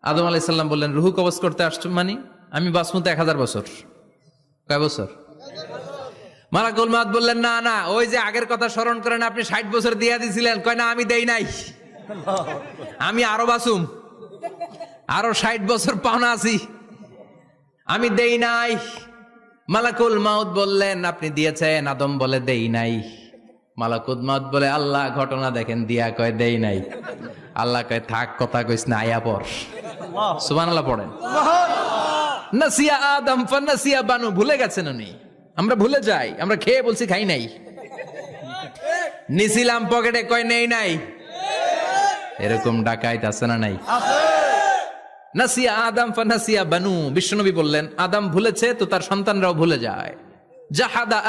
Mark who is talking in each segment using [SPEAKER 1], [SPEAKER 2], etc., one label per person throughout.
[SPEAKER 1] আদম আলাইহিস সালাম বললেন, রুহু কবজ করতে আসছো মানে? আমি বাঁচবো তো 1000 বছর। কয় বছর? মালাকুল মউত বললেন, না না, ওই যে আগের কথা স্মরণ করেন, আপনি 60 বছর দিয়া দিছিলেন। কয় না, আমি দেই নাই, আমি আরো বাঁচুম, আরো 60 বছর পাওনা আছি, আমি দেই নাই। মালাকুল মউত বললেন, আপনি দিয়েছেন। আদম বলে, দেই নাই। মালাকুল মউত বলে, আল্লাহ ঘটনা দেখেন, দিয়া কয় দেই নাই। আল্লাহ কয়, থাক, কথা কইস না, আয়া পর। সুবহানাল্লাহ পড়েন। নাসিয়া আদম ফানাসিয়া বানু, ভুলে গেছেন উনি। আমরা ভুলে যাই, আমরা খেয়ে বলছি খাই নাই, নিছিলাম পকেটে, কয় নেই নাই। এরকম ডাকাইত আছে না নাই? নাসিয়া আদম ফানাসিয়া বানু, বিশ্বনবী বললেন, আদম ভুলেছে তো তার সন্তানরাও ভুলে যায়। জাহাদা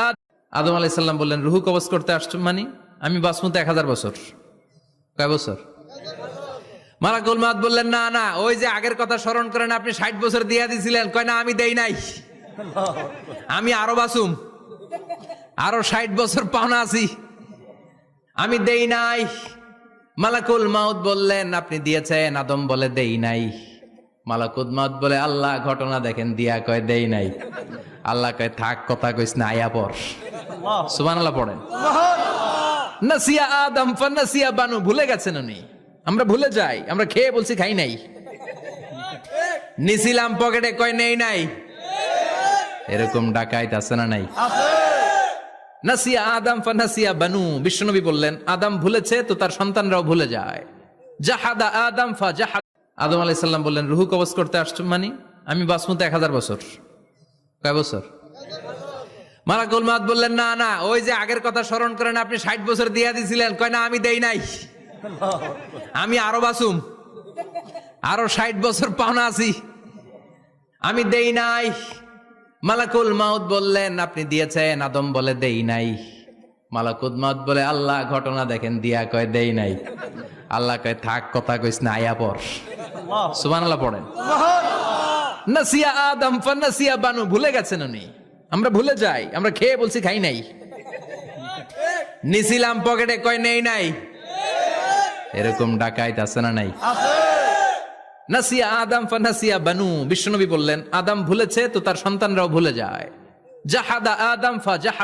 [SPEAKER 1] আদম আলাইহিস সালাম বললেন, রুহু কবজ করতে আসছো মানে? আমি বাঁচবো তো 1000 বছর। কয় বছর? মালাকুল মউত বললেন, না না, ওই যে আগের কথা স্মরণ করেন, আপনি 60 বছর দিয়া দিছিলেন। কয় না, আমি দেই নাই, আমি আরো বাঁচুম, আরো 60 বছর পাওনা আছি, আমি দেই নাই। মালাকুল মউত বললেন, আপনি দিয়েছেন। আদম বলে, দেই নাই। মালাকুল মউত বলে, আল্লাহ ঘটনা দেখেন, দিয়া কয় দেই নাই। আল্লাহ কয়, থাক, কথা কইস না, আয়া পর। সুবহানাল্লাহ পড়েন। নাসিয়া আদম ফানাসিয়া বানু, ভুলে গেছেন উনি। আমরা ভুলে যাই, আমরা খেয়ে বলছি খাই নাই, নিছিলাম পকেটে, কয় নেই নাই। এরকম ডাকাইত আছে না নাই? নাসিয়া আদম ফানাসিয়া বানু, বিশ্বনবী বললেন, আদম ভুলেছে তো তার সন্তানরাও ভুলে যায়। জাহাদা আদম ফাজাহাদ, আদম আলাইহিস সালাম বললেন, রুহু কবজ করতে আসছো মানে? আমি বাঁচবো তো 1000 বছর। কয় বছর? মালাকুল মউত বললেন, না না, ওই যে আগের কথা স্মরণ করেন, আপনি 60 বছর দিয়া দিছিলেন। কয় না, আমি দেই নাই, আমি আরো বাঁচুম, আরো 60 বছর পাওনা আছি, আমি দেই নাই। মালাকুল মউত বললেন, আপনি দিয়েছেন। আদম বলে, দেই নাই। মালাকুল মউত বলে, আল্লাহ ঘটনা দেখেন, দিয়া কয় দেই নাই। আল্লাহ কয়, থাক, কথা কইস না, আয়া পর। সুবহানাল্লাহ পড়েন। নাসিয়া আদম ফানাসিয়া বানু, ভুলে গেছেন উনি। আমরা ভুলে যাই, আমরা খেয়ে বলছি খাই নাই, নিছিলাম পকেটে, কয় নেই নাই। এরকম ডাকাইত আছে না নাই? নাসিয়া আদম ফানাসিয়া বানু, বিশ্বনবী বললেন, আদম ভুলেছে তো তার সন্তানরাও ভুলে যায়। জাহাদা আদম ফাজাহাদ।